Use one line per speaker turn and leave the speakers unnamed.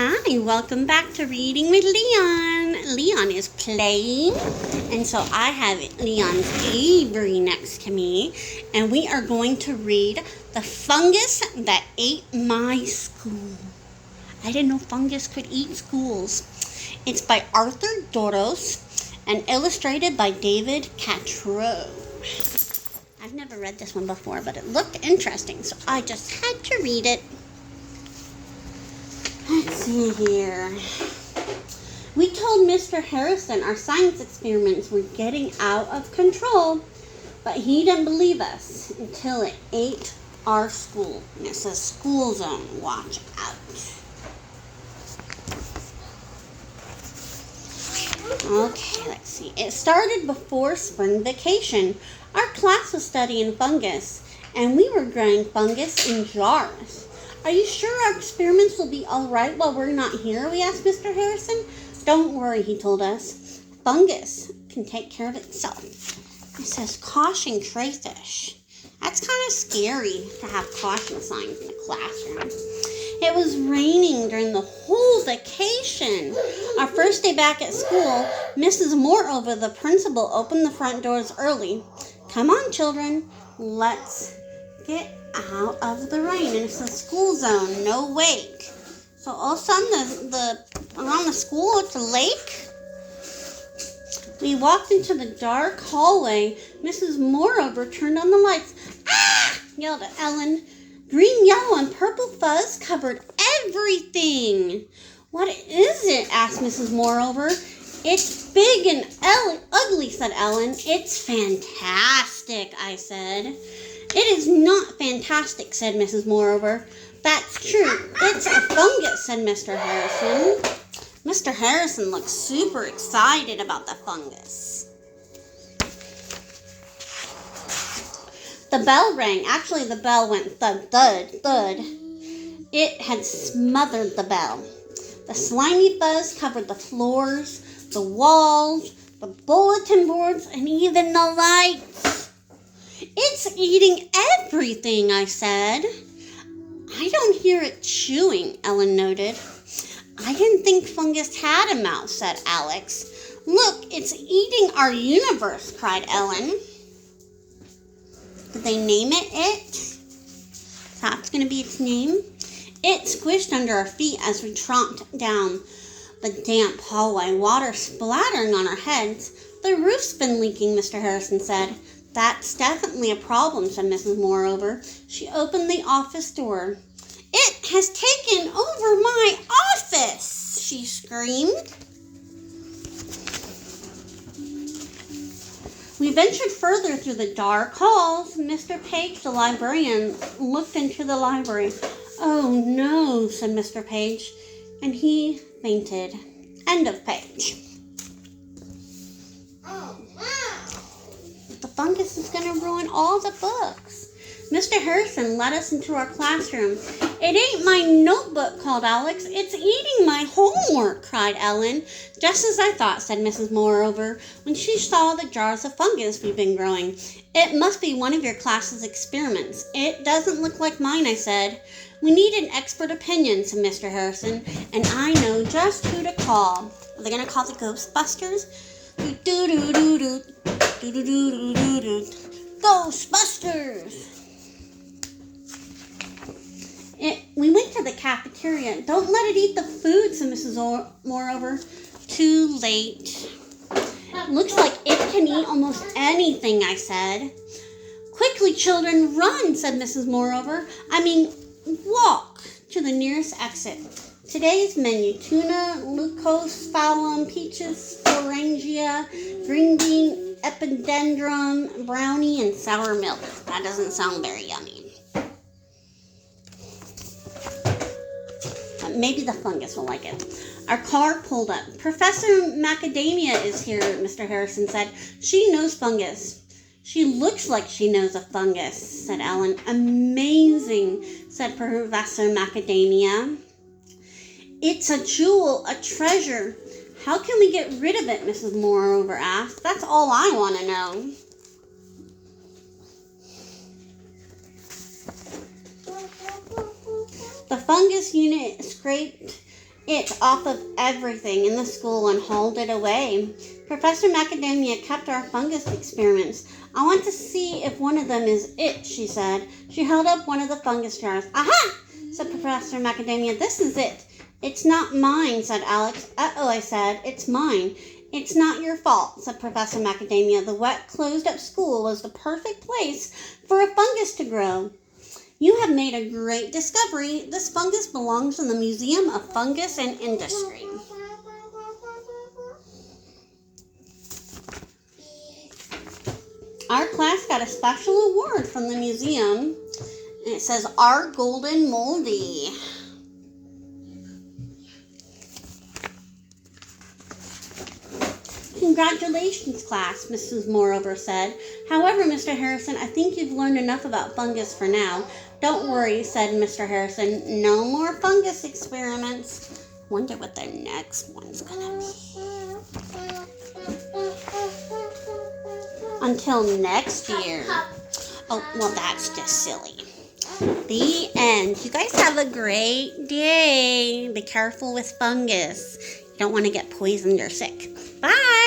Hi, welcome back to Reading with Leon. Leon is playing, and so I have Leon's Avery next to me, and we are going to read The Fungus That Ate My School. I didn't know fungus could eat schools. It's by Arthur Dorros and illustrated by David Catrow. I've never read this one before, but it looked interesting, so I just had to read it. Let's see here. We told Mr. Harrison our science experiments were getting out of control, but he didn't believe us until it ate our school. And it says school zone, watch out. Okay, let's see. It started before spring vacation. Our class was studying fungus, and we were growing fungus in jars. Are you sure our experiments will be all right while we're not here? We asked Mr. Harrison. Don't worry, he told us. Fungus can take care of itself. It says caution crayfish. That's kind of scary to have caution signs in the classroom. It was raining during the whole vacation. Our first day back at school, Mrs. Moreover, the principal, opened the front doors early. Come on, children, let's get out of the rain. And it's a school zone, no wake. So all of a sudden, around the school, it's a lake. We walked into the dark hallway. Mrs. Moreover turned on the lights. Ah! Yelled at Ellen. Green, yellow, and purple fuzz covered everything. What is it? Asked Mrs. Moreover. It's big and ugly, said Ellen. It's fantastic, I said. It is not fantastic, said Mrs. Moreover. That's true. It's a fungus, said Mr. Harrison. Mr. Harrison looked super excited about the fungus. The bell rang. Actually, the bell went thud, thud, thud. It had smothered the bell. The slimy fuzz covered the floors, the walls, the bulletin boards, and even the lights. It's eating everything, I said. I don't hear it chewing, Ellen noted. I didn't think fungus had a mouth, said Alex. Look, it's eating our universe, cried Ellen. Did they name it? That's going to be its name. It squished under our feet as we tromped down the damp hallway, water splattering on our heads. The roof's been leaking, Mr. Harrison said. That's definitely a problem, said Mrs. Moreover. She opened the office door. It has taken over my office, she screamed. We ventured further through the dark halls. Mr. Page, the librarian, looked into the library. Oh, no, said Mr. Page, and he fainted. End of page. The fungus is going to ruin all the books. Mr. Harrison led us into our classroom. It ate my notebook, called Alex. It's eating my homework, cried Ellen. Just as I thought, said Mrs. Moreover, when she saw the jars of fungus we've been growing. It must be one of your class's experiments. It doesn't look like mine, I said. We need an expert opinion, said Mr. Harrison, and I know just who to call. Are they going to call the Ghostbusters? Do-do-do-do-do. Do-do-do-do-do-do. Ghostbusters! We went to the cafeteria. Don't let it eat the food, said Mrs. Moreover. Too late. Looks like it can eat almost anything, I said. Quickly, children, run, said Mrs. Moreover. Walk to the nearest exit. Today's menu: tuna, lucose, falum, peaches, sporangia, green bean, epidendrum, brownie, and sour milk. That doesn't sound very yummy. But maybe the fungus will like it. Our car pulled up. Professor Macadamia is here, Mr. Harrison said. She knows fungus. She looks like she knows a fungus, said Ellen. Amazing, said Professor Macadamia. It's a jewel, a treasure. How can we get rid of it, Mrs. Moreover asked. That's all I want to know. The fungus unit scraped it off of everything in the school and hauled it away. Professor Macadamia kept our fungus experiments. I want to see if one of them is it, she said. She held up one of the fungus jars. Aha! Said Professor Macadamia. This is it. It's not mine, said Alex. Uh-oh, I said. It's mine. It's not your fault, said Professor Macadamia. The wet, closed-up school was the perfect place for a fungus to grow. You have made a great discovery. This fungus belongs in the Museum of Fungus and Industry. Our class got a special award from the museum. And it says, Our Golden Moldy. Congratulations, class, Mrs. Morover said. However, Mr. Harrison, I think you've learned enough about fungus for now. Don't worry, said Mr. Harrison. No more fungus experiments. Wonder what the next one's gonna be. Until next year. Oh, well, that's just silly. The end. You guys have a great day. Be careful with fungus. You don't want to get poisoned or sick. Bye.